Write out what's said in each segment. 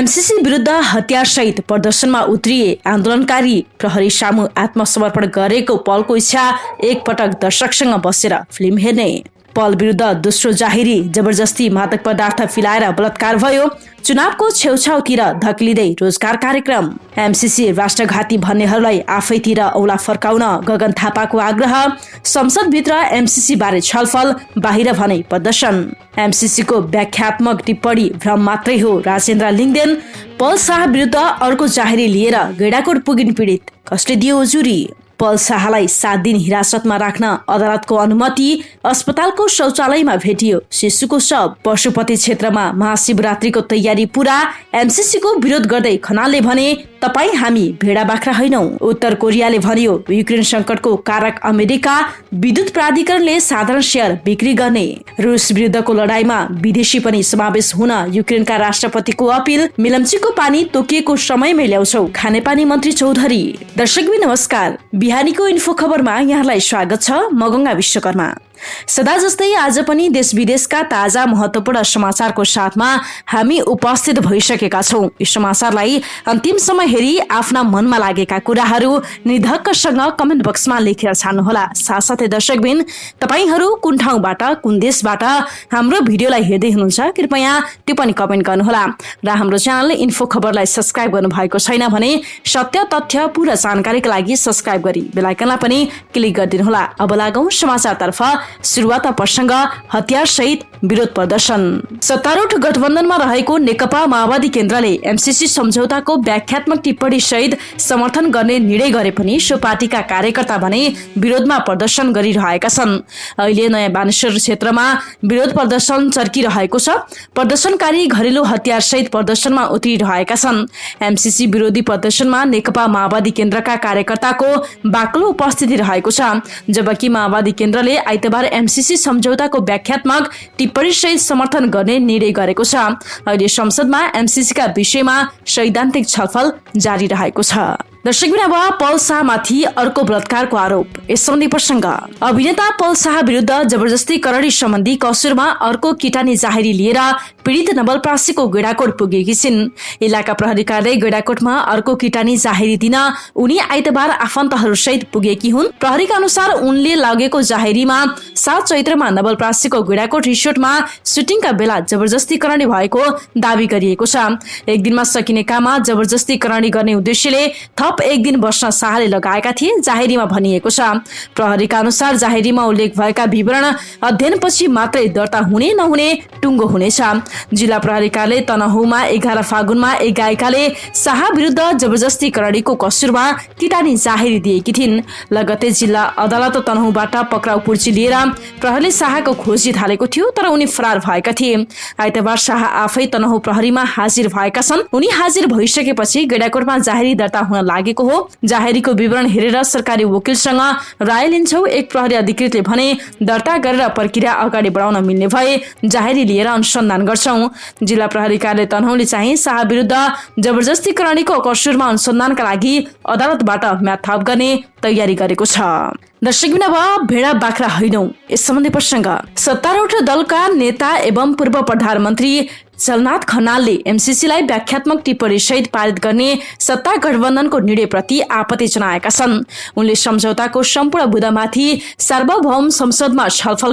MCC विरुद्ध हतियारसहित प्रदर्शनमा उत्रिए आन्दोलनकारी प्रहरी सामु आत्मसमर्पण गरेको पलको इच्छा एकपटक दर्शकसँग बसेर फिल्म हेर्ने। पल विरुद्ध दोस्रो जाहेरी जबरजस्ती मादक पदार्थ फिलाएर बलात्कार भयो। चुनावको छेउछाउतिर धकिलिँदै रोजगार कार्यक्रम। एमसीसी राष्ट्रघाती भन्नेहरूलाई आफैतिर औला फर्काउन गगन थापाको आग्रह। संसदभित्र एमसीसी बारे छलफल, बाहिर भने प्रदर्शन। एमसीसीको व्याख्यात्मक टिप्पणी भ्रम मात्रै हो, राजेन्द्र लिङदेन। पल शाह विरुद्ध अर्को जाहेरी लिएर गैंडाकोट पुगिन पीडित, कसले दियो उजुरी? पल शाहलाई 7 दिन हिरासतमा राख्न अदालतको अनुमति। अस्पतालको शौचालयमा भेटियो शिशुको शव। पशुपति क्षेत्रमा महाशिवरात्रिको तयारी पूरा। एमसीसीको विरोध गर्दै खनालले भने, तपाई हामी भेडा बाख्रा होइनौं। उत्तर कोरियाले भन्यो युक्रेन संकटको कारक अमेरिका। विद्युत प्राधिकरणले साधारण शेयर बिक्री गर्ने। रुस विरुद्धको लडाईँमा विदेशी पनि समावेश हुन युक्रेनका राष्ट्रपतिको अपील। मिलम्चीको पानी तोकिएको समयमै ल्याउँछौ, खानेपानी मन्त्री चौधरी। दर्शकबिन नमस्कार, बिहानीको इन्फो खबरमा यहाँलाई स्वागत छ। म गंगा विश्वकर्मा। सदा जस्तै आज पनि देश विदेशका ताजा महत्वपूर्ण समाचारको साथमा हामी उपस्थित भइसकेका छौं। यी समाचारलाई अन्तिम समय हेरी आफ्ना मनमा लागेका कुराहरू निर्धक्कसँग कमेन्ट बक्समा लेखेर छाड्नुहोला। साथसाथै दर्शकबिन, तपाईहरू कुन ठाउँबाट, कुन देशबाट हाम्रो भिडियोलाई हेर्दै हुनुहुन्छ, कृपया टिप्पणी कमेन्ट गर्नुहोला। र हाम्रो च्यानल इन्फो खबरलाई सब्स्क्राइब गर्नु भएको छैन भने सत्य तथ्य पूरा जानकारीका लागि सब्स्क्राइब गरी बेल आइकनलाई पनि क्लिक गरिदिनुहोला। अब लागौं समाचारतर्फ। सुरुवात प्रसंग हतियार सहित विरोध प्रदर्शन। सत्तारूढ गठबन्धनमा रहेको नेकपा माओवादी केन्द्रले एमसीसी सम्झौताको व्याख्यात्मक टिप्पणी सहित समर्थन गर्ने निर्णय गरे पनि सो पार्टीका कार्यकर्ता भने विरोधमा प्रदर्शन गरिरहेका छन्। अहिले नयाँ बानेश्वर क्षेत्रमा विरोध प्रदर्शन चर्किरहेको छ। प्रदर्शनकारी घरेलु हतियार सहित प्रदर्शनमा उत्रिरहेका छन्। एमसीसी विरोधी प्रदर्शनमा नेकपा माओवादी केन्द्रका कार्यकर्ताको बाक्लो उपस्थिति रहेको छ, जबकि माओवादी केन्द्रले आइतबार एमसीसी सम्झौताको व्याख्यात्मक टिप्पणी सहित समर्थन गर्ने निर्णय गरेको छ। अहिले संसदमा एमसीसीका विषयमा सैद्धान्तिक छलफल जारी रहेको छ। दर्शकबिन, अब पल शाहमाथि अर्को बलात्कारको आरोप। यस सम्बन्धी प्रसंग। अभिनेता पल शाह विरुद्ध जबरजस्ती करणी सम्बन्धी कसुरमा अर्को किटानी जाहेरी लिएर पीडित नवलपरासीको गैंडाकोट पुगेकी छिन्। इलाका प्रहरी कार्यालय गैंडाकोटमा अर्को किटानी जाहेरी दिन उनी आइतबार आफन्तहरू सहित पुगेकी हुन्। प्रहरीका अनुसार उनले लगेको जाहेरीमा 7 चैत्रमा नवलपरासीको गैंडाकोट रिसोर्टमा सुटिङका बेला जबरजस्ती करणी भएको दावी गरिएको छ। एक दिनमा सकिने काममा जबरजस्ती करणी गर्ने उद्देश्यले थप 1 दिन बस्न शाहले लगाएका थिए, जाहेरीमा भनिएको छ। प्रहरीका अनुसार जाहेरीमा उल्लेख भएका विवरण अध्ययनपछि मात्रै दर्ता हुने नहुने टुङ्गो हुनेछ। जिल्ला प्रहरी कार्यालय तनहुमा 11 फागुनमा एक गायिकाले शाह विरुद्ध जबरजस्ती करणीको कसुरमा किटानी जाहेरी दिएकी थिइन्। लगतै जिल्ला अदालत तनहुबाट पक्राउ पुर्जी लिएर प्रहरीले शाहको खोजी थालेको थियो, तर उनी फरार भएका थिए। आइतबार शाह आफै तनहु प्रहरीमा हाजिर भएका छन्। उनी हाजिर भइसकेपछि गैंडाकोटमा जाहेरी दर्ता हुन लागेको हो। जाहेरीको विवरण हेरेर सरकारी वकिलसँग राय लिन्छौ। एक प्रहरी अधिकृतले भने, दर्ता गरेर प्रक्रिया अगाडि बढाउन मिल्ने भए जाहेरी लिएर अनुसन्धान गर्छौं। जिल्ला प्रहरी कार्यालय तनहुले चाहिँ शाह विरुद्ध जबरजस्ती करणीको कसुरमा अनुसन्धानका लागि अदालतबाट म्याद थप गर्ने तयारी गरेको छ। दर्शकबिन, अब भेडा बाख्रा होइनौं। यस सम्बन्धी प्रसंग। सत्तारूढ दलका नेता एवं पूर्व प्रधानमन्त्री झलनाथ खनालले एमसीसीलाई व्याख्यात्मक टिप्पणी सहित पारित गर्ने सत्ता गठबन्धनको निर्णयप्रति आपत्ति जनाएका छन्। उनले सम्झौताको सम्पूर्ण बुँदामाथि सार्वभौम संसदमा छलफल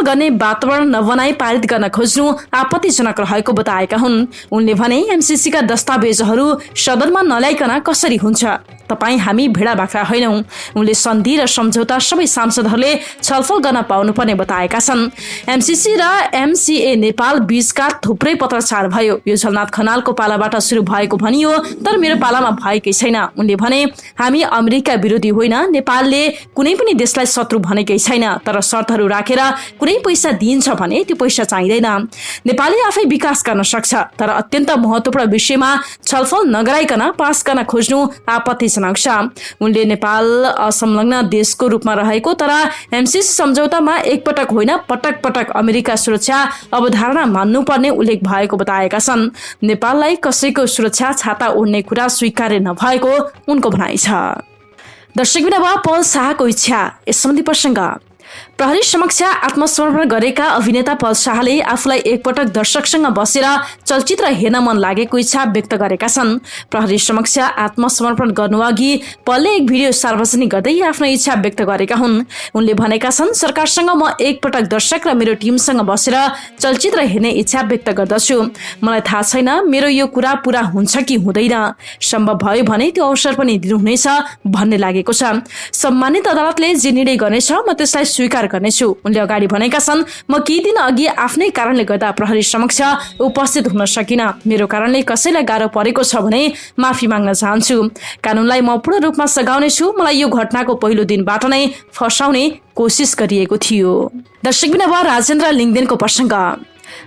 गर्ने वातावरण नबनाई पारित गर्न खोज्नु आपत्तिजनक रहेको बताएका हुन्। उनले भने, एमसीसीका दस्तावेजहरू सदनमा नल्याइकन कसरी हुन्छ? तपाई हामी भेडा बाख्रा होइनौं। उनले सन्धि र सम्झौता सबै सांसदहरूले छलफल गर्न पाउनुपर्ने बताएका छन्। एमसीसी र एमसीए नेपाल बीचका थुप्रै पत्रचार भयो। यो झलनाथ खनालको पालाबाट सुरु भएको भनियो, तर मेरो पालामा भएकै छैन। उनले भने, हामी अमेरिका विरोधी होइन, नेपालले कुनै पनि देशलाई शत्रु भनेकै छैन, तर शर्तहरू राखेर कुनै पैसा दिइन्छ भने त्यो पैसा चाहिँदैन। नेपालले आफै विकास गर्न सक्छ, तर अत्यन्त महत्त्वपूर्ण विषयमा छलफल नगराइकन पास गर्न खोज्नु आपत्तिजनक छ। उनले नेपाल असंलग्न देशको रूपमा रहेको तर एमसीसी सम्झौतामा एकपटक होइन पटक पटक अमेरिका सुरक्षा अवधारणा मान्नुपर्ने उल्लेख भएको बताएका छन्। नेपाललाई कसैको सुरक्षा छाता ओढ्ने कुरा स्वीकार्य नभएको उनको भनाइ छ। दर्शकबिन, अब पल शाहको इच्छा। यस सम्बन्धी प्रसंग। प्रहरी समक्ष आत्मसमर्पण गरेका अभिनेता पल शाहले आफूलाई एकपटक दर्शकसँग बसेर चलचित्र हेर्न मन लागेको इच्छा व्यक्त गरेका छन्। प्रहरी समक्ष आत्मसमर्पण गर्नुअघि पलले एक भिडियो सार्वजनिक गर्दै आफ्नो इच्छा व्यक्त गरेका हुन्। उनले भनेका छन्, सरकारसँग म एकपटक दर्शक र मेरो टिमसँग बसेर चलचित्र हेर्ने इच्छा व्यक्त गर्दछु। मलाई थाहा छैन मेरो यो कुरा पूरा हुन्छ कि हुँदैन, सम्भव भयो भने त्यो अवसर पनि दिनुहुनेछ भन्ने लागेको छ। सम्मानित अदालतले जे निर्णय गर्नेछ म त्यसलाई स्वीकार गर्नेछु। उनले अगाडि भनेका छन्, म केही दिन अघि आफ्नै कारणले गर्दा प्रहरी समक्ष उपस्थित हुन सकिन। मेरो कारणले कसैलाई गाह्रो परेको छ भने माफी माग्न चाहन्छु। कानूनलाई म पूर्ण रूपमा सघाउनेछु। मलाई यो घटनाको पहिलो दिनबाट नै फसाउने कोसिस गरिएको थियो। दर्शकबिन अब राजेन्द्र लिङ्गदेनको प्रसङ्ग।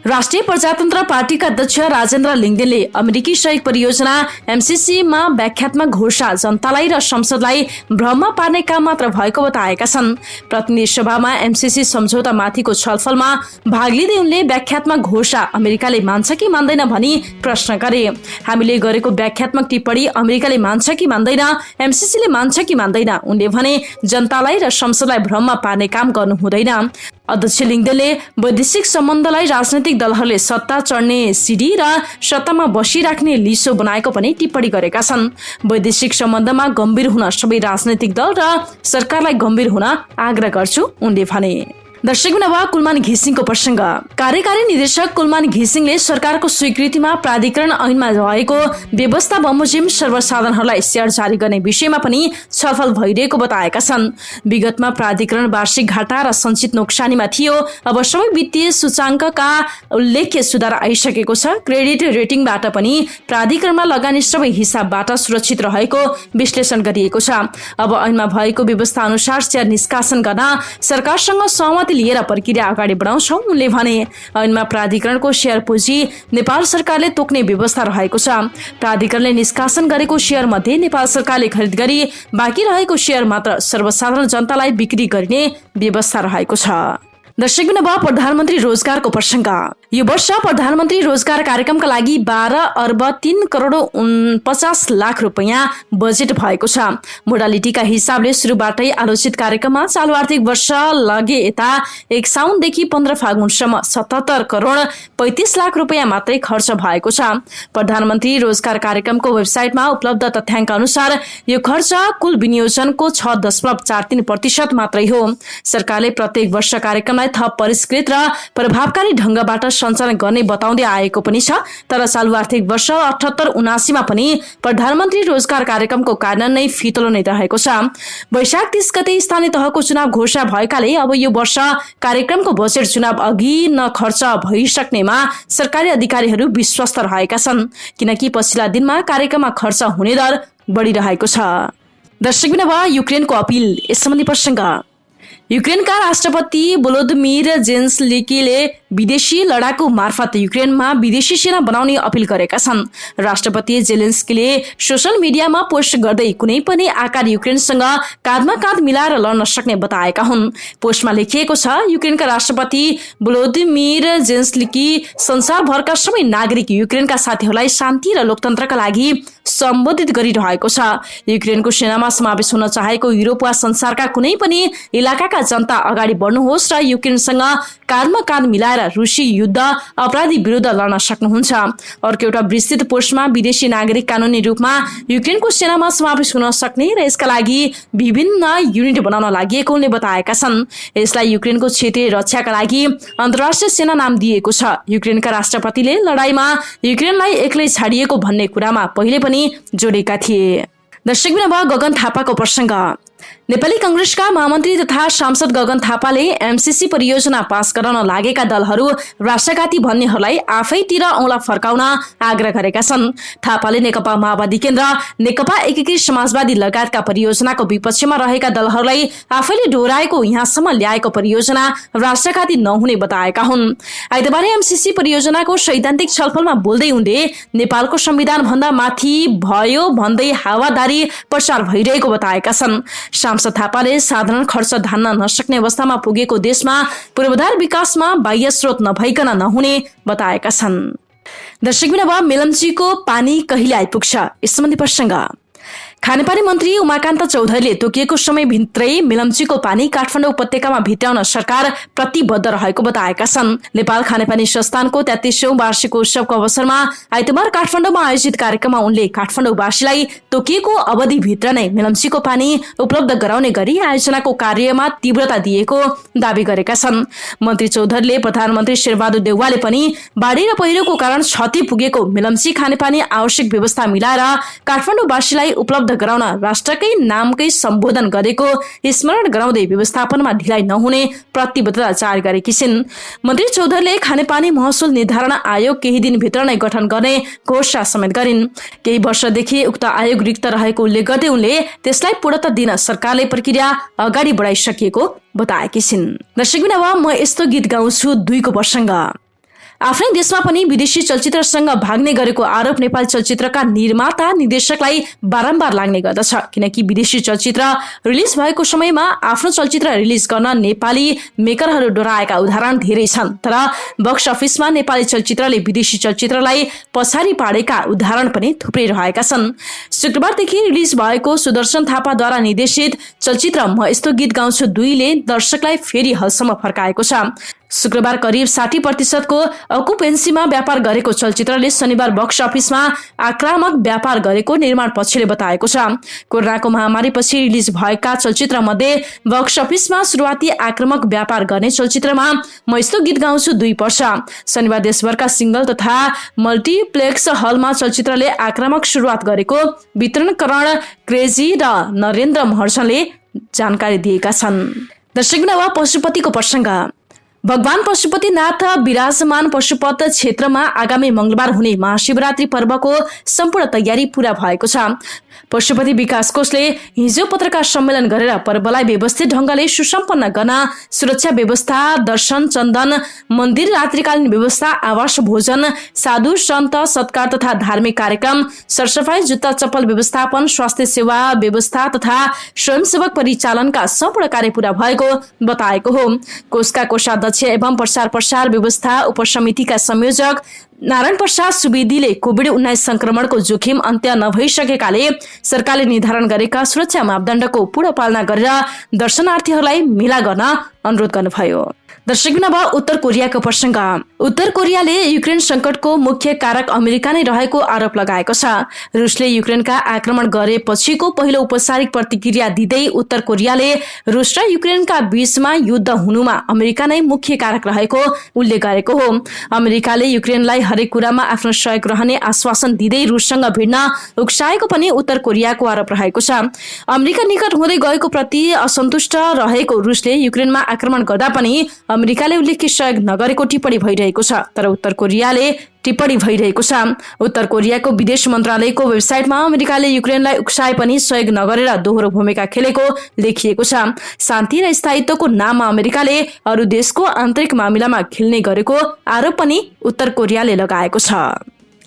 राष्ट्रिय प्रजातन्त्र पार्टीका अध्यक्ष राजेन्द्र लिङ्गदेनले अमेरिकी सहयोग परियोजना एमसीसीमा व्याख्यात्मक घोषणा जनतालाई र संसदलाई भ्रममा पार्ने काम मात्र भएको बताएका छन्। प्रतिनिधि सभामा एमसीसी सम्झौता माथिको छलफलमा भाग लिँदै उनले व्याख्यात्मक घोषणा अमेरिकाले मान्छ कि मान्दैन भनी प्रश्न गरे। हामीले गरेको व्याख्यात्मक टिप्पणी अमेरिकाले मान्छ कि मान्दैन, एमसीसीले मान्छ कि मान्दैन। उनले भने जनतालाई र संसदलाई भ्रममा पार्ने काम गर्नु हुँदैन। अध्यक्ष लिङ्गदेनले वैदेशिक सम्बन्धलाई राजनैतिक दलहरूले सत्ता चढ्ने सिडी र सत्तामा बसिराख्ने लिसो बनाएको पनि टिप्पणी गरेका छन्। वैदेशिक सम्बन्धमा गम्भीर हुन सबै राजनैतिक दल र सरकारलाई गम्भीर हुन आग्रह गर्छु उनले भने। दर्शकबिन अब कुलमान घिसिङको प्रसङ्ग। कार्यकारी निर्देशक कुलमान घिसिङले सरकारको स्वीकृतिमा प्राधिकरण ऐनमा रहेको व्यवस्था बमोजिम सर्वसाधारणहरूलाई सेयर जारी गर्ने विषयमा पनि छलफल भइरहेको बताएका छन्। विगतमा प्राधिकरण वार्षिक घाटा र सञ्चित नोक्सानीमा थियो। अब सबै वित्तीय सूचाङ्कका उल्लेख्य सुधार आइसकेको छ। क्रेडिट रेटिङबाट पनि प्राधिकरणमा लगानी सबै हिसाबबाट सुरक्षित रहेको विश्लेषण गरिएको छ। अब ऐनमा भएको व्यवस्था अनुसार सेयर निष्कासन गर्न सरकारसँग सहमति लिएर प्रक्रिया अगाडि बढाउँछौँ उनले भने। ऐनमा प्राधिकरणको सेयर पुँजी नेपाल सरकारले तोक्ने व्यवस्था रहेको छ। प्राधिकरणले निष्कासन गरेको सेयर मध्ये नेपाल सरकारले खरिद गरी बाँकी रहेको सेयर मात्र सर्वसाधारण जनतालाई बिक्री गर्ने व्यवस्था रहेको छ। दर्शकबिन अब प्रधानमन्त्री रोजगारको प्रसङ्ग। यो वर्ष प्रधानमन्त्री रोजगार कार्यक्रमका लागि 12 अर्ब 3 करोड 49 लाख रुपियाँ बजेट भएको छ। मोडालिटीका हिसाबले सुरुबाटै आलोचित कार्यक्रममा चालु आर्थिक वर्ष लगे यता 1 साउनदेखि 15 फागुनसम्म 77 करोड 35 लाख रुपियाँ मात्रै खर्च भएको छ। प्रधानमन्त्री रोजगार कार्यक्रमको वेबसाइटमा उपलब्ध तथ्याङ्क अनुसार यो खर्च कुल विनियोजनको 6.43% मात्रै हो। सरकारले प्रत्येक वर्ष कार्यक्रमलाई थप परिष्कृत र प्रभावकारी ढङ्गबाट सञ्चालन गर्ने बताउँदै आएको पनि छ। तर चालु आर्थिक वर्ष 78-79 पनि प्रधानमन्त्री रोजगार कार्यक्रमको कारण नै फितलो नै रहेको छ। वैशाख 30 गते स्थानीय तहको चुनाव घोषणा भएकाले अब यो वर्ष कार्यक्रमको बजेट चुनाव अघि न खर्च भइसक्नेमा सरकारी अधिकारीहरू विश्वस्त रहेका छन्, किनकि पछिल्ला दिनमा कार्यक्रममा खर्च हुने दर बढिरहेको छ। दर्शकबिन अब युक्रेनको अपिल। यस सम्बन्धी प्रसङ्ग। युक्रेनका राष्ट्रपति भोलोदिमिर जेलेन्स्कीले विदेशी लडाकु मार्फत युक्रेनमा विदेशी सेना बनाउने अपिल गरेका छन्। राष्ट्रपति जेलेन्स्कीले सोशल मिडियामा पोस्ट गर्दै कुनै पनि आकार युक्रेनसँग काँधमा काँध मिलाएर लड्न सक्ने बताएका हुन्। पोस्टमा लेखिएको छ, युक्रेनका राष्ट्रपति भोलोदिमिर जेलेन्स्की संसारभरका सबै नागरिक युक्रेनका साथीहरूलाई शान्ति र लोकतन्त्रका लागि सम्बोधित गरिरहेको छ। युक्रेनको सेनामा समावेश हुन चाहेको युरोप वा संसारका कुनै पनि इलाकाका जनता अगाडि बढ्नुहोस् र युक्रेनसँग काँधमा काँध मिलाएर रुसी युद्ध अपराधी विरुद्ध लड्न सक्नुहुन्छ। अर्को एउटा विस्तृत पोस्टमा विदेशी नागरिक कानुनी रूपमा युक्रेनको सेनामा समावेश हुन सक्ने र यसका लागि विभिन्न युनिट बनाउन लागि उनले बताएका छन्। यसलाई युक्रेनको क्षेत्रीय रक्षाका लागि अन्तर्राष्ट्रिय सेना नाम दिएको छ। युक्रेनका राष्ट्रपतिले लडाईँमा युक्रेनलाई एक्लै छाडिएको भन्ने कुरामा पहिले पनि जोडेका थिए। दर्शकबिन अब गगन थापाको प्रसङ्ग। नेपाली कांग्रेसका महामन्त्री तथा सांसद गगन थापाले एमसीसी परियोजना पास गराउन लागेका दलहरू राष्ट्रघाती भन्नेहरूलाई आफैतिर औँला फर्काउन आग्रह गरेका छन्। थापाले नेकपा माओवादी केन्द्र, नेकपा एकीकृत समाजवादी लगायतका परियोजनाको विपक्षमा रहेका दलहरूलाई आफैले डोराएको यहाँसम्म ल्याएको परियोजना राष्ट्रघाती नहुने बताएका हुन्। आइतबार एमसीसी परियोजनाको सैद्धान्तिक छलफलमा बोल्दै उनले नेपालको संविधान भन्दा माथि भयो भन्दै हावादारी प्रचार भइरहेको बताएका छन्। सांसद थापाले साधारण खर्च धान्न नसक्ने अवस्थामा पुगेको देशमा पूर्वाधार विकासमा बाह्य स्रोत नभइकन नहुने बताएका छन्। दर्शकबिन अब मेलम्चीको पानी कहिले आइपुग्छ यस सम्बन्धी प्रसङ्ग। खानेपानी मन्त्री उमाकान्त चौधरीले तोकिएको समयभित्रै मेलम्चीको पानी काठमाडौँ उपत्यकामा भित्राउन सरकार प्रतिबद्ध रहेको बताएका छन्। नेपाल खानेपानी संस्थानको 33औं वार्षिक उत्सवको अवसरमा आइतबार काठमाडौँमा आयोजित कार्यक्रममा उनले काठमाडौँवासीलाई तोकिएको अवधिभित्र नै मेलम्चीको पानी उपलब्ध गराउने गरी आयोजनाको कार्यमा तीव्रता दिएको दावी गरेका छन्। मन्त्री चौधरीले प्रधानमन्त्री शेरबहादुर देउवाले पनि बाढी र पहिरोको कारण क्षति पुगेको मेलम्ची खानेपानी आवश्यक व्यवस्था मिलाएर काठमाडौँवासीलाई उपलब्ध गराउन राष्ट्रकै नामकै सम्बोधन गरेको स्मरण गराउँदै व्यवस्थापनमा ढिलाइ नहुने प्रतिबद्धता जाहेर गरेकी छिन्। मन्त्री चौधरीले खानेपानी महसुल निर्धारण आयोग केही दिनभित्र नै गठन गर्ने घोषणा समेत गरिन्। केही वर्षदेखि उक्त आयोग रिक्त रहेको उल्लेख गर्दै उनले त्यसलाई पूर्णता दिन सरकारले प्रक्रिया अगाडि बढाइसकेको बताएकी छिन्। दर्शकबिन अब म यस्तो गीत गाउँछु 2 को प्रसङ्ग। आफ्नै देशमा पनि विदेशी चलचित्रसँग भाग्ने गरेको आरोप नेपाली चलचित्रका निर्माता निर्देशकलाई बारम्बार लाग्ने गर्दछ, किनकि विदेशी चलचित्र रिलिज भएको समयमा आफ्नो चलचित्र रिलिज गर्न नेपाली मेकरहरू डराएका उदाहरण धेरै छन्। तर बक्स अफिसमा नेपाली चलचित्रले विदेशी चलचित्रलाई पछाडि पाडेका उदाहरण पनि थुप्रै रहेका छन्। शुक्रबारदेखि रिलिज भएको सुदर्शन थापाद्वारा निर्देशित चलचित्र म यस्तो गीत गाउँछु 2 ले दर्शकलाई फेरि हलसम्म फर्काएको छ। शुक्रबार करिब 60% को अकुपेन्सीमा व्यापार गरेको चलचित्रले शनिबार बक्स अफिसमा आक्रामक व्यापार गरेको निर्माण पक्षले बताएको छ। कोरोनाको महामारीपछि रिलिज भएका चलचित्र मध्ये बक्स अफिसमा सुरुवाती आक्रामक व्यापार गर्ने चलचित्रमा म यस्तो गीत गाउँछु 2 पर्छ। शनिबार देशभरका सिंगल तथा मल्टिप्लेक्स हलमा चलचित्रले आक्रामक सुरुवात गरेको वितरणकरण क्रेजी र नरेन्द्र महर्जनले जानकारी दिएका छन्। दर्शकबिन अब पशुपतिको प्रसङ्ग। भगवान पशुपतिनाथ विराजमान पशुपत क्षेत्रमा आगामी मंगलबार हुने महाशिवरात्रि पर्वको सम्पूर्ण तयारी पूरा भएको छ। पशुपति विकास कोषले हिजो पत्रकार सम्मेलन गरेर पर्वलाई व्यवस्थित ढंगले सुसम्पन्न गर्न सुरक्षा व्यवस्था, दर्शन, चन्दन, मन्दिर रात्रिकालीन व्यवस्था, आवास, भोजन, साधु सन्त सत्कार तथा धार्मिक कार्यक्रम, सरसफाई, जुत्ता चप्पल व्यवस्थापन, स्वास्थ्य सेवा व्यवस्था तथा स्वयंसेवक परिचालनका सम्पूर्ण कार्य पूरा भएको बताएको हो। कोषका कोषाध्यक्ष एवं प्रसार व्यवस्था उपसमितिका संयोजक नारायण प्रसाद सुवेदीले कोभिड-19 संक्रमणको जोखिम अन्त्य नभइसकेकाले सरकारले निर्धारण गरेका सुरक्षा मापदण्डको पूर्ण पालना गरेर दर्शनार्थीहरूलाई मेला गर्न अनुरोध गर्नुभयो। दर्शकबिन अब उत्तर कोरियाको प्रसङ्ग। उत्तर कोरियाले युक्रेन संकटको मुख्य कारक अमेरिका नै रहेको आरोप लगाएको छ। रुसले युक्रेनका आक्रमण गरेपछिको पहिलो औपचारिक प्रतिक्रिया दिँदै उत्तर कोरियाले रुस र युक्रेनका बीचमा युद्ध हुनुमा अमेरिका नै मुख्य कारक रहेको उल्लेख गरेको हो। अमेरिकाले युक्रेनलाई हरेक कुरामा आफ्नो सहयोग रहने आश्वासन दिँदै रुससँग भिड्न उक्साएको पनि उत्तर कोरियाको आरोप रहेको छ। अमेरिका निकट हुँदै गएको प्रति असन्तुष्ट रहेको रुसले युक्रेनमा आक्रमण गर्दा पनि अमेरिकाले उल्लेख्य सहयोग नगरेको टिप्पणी भइरहेको छ। तर उत्तर कोरियाले टिप्पणी भइरहेको छ। उत्तर कोरियाको विदेश मन्त्रालयको वेबसाइटमा अमेरिकाले युक्रेनलाई उक्साए पनि सहयोग नगरेर दोहोरो भूमिका खेलेको लेखिएको छ। शान्ति र स्थायित्वको नाममा अमेरिकाले अरू देशको आन्तरिक मामिलामा खेल्ने गरेको आरोप पनि उत्तर कोरियाले लगाएको छ।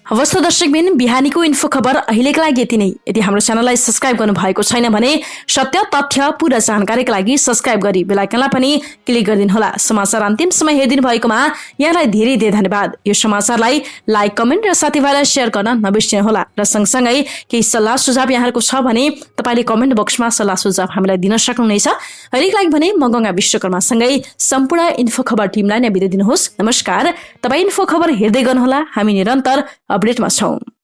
हवस् त दर्शकबिन, बिहानीको इन्फो खबर अहिलेका लागि यति नै। यदि हाम्रो च्यानललाई सब्स्क्राइब गर्नु भएको छैन भने सत्य तथ्य पूरा जानकारीका लागि सब्स्क्राइब गरी बेल आइकनलाई पनि क्लिक गरिदिनु होला। समाचार अन्तिम समय हेरिदिनु भएकोमा यहाँलाई धेरै धेरै धन्यवाद। यो समाचारलाई लाइक, कमेन्ट र साथीभाइलाई सेयर गर्न नबिर्सनु होला। र सँगसँगै केही सल्लाह सुझाव यहाँहरूको छ भने तपाईँले कमेन्ट बक्समा सल्लाह सुझाव हामीलाई दिन सक्नुहुनेछ। अहिलेका लागि भने म गंगा विश्वकर्मासँगै सम्पूर्ण इन्फो खबर टिमलाई नै बिदा दिनुहोस्। नमस्कार। तपाईँ इन्फो खबर हेर्दै गर्नुहोला। हामी निरन्तर अपडेटमा छौं।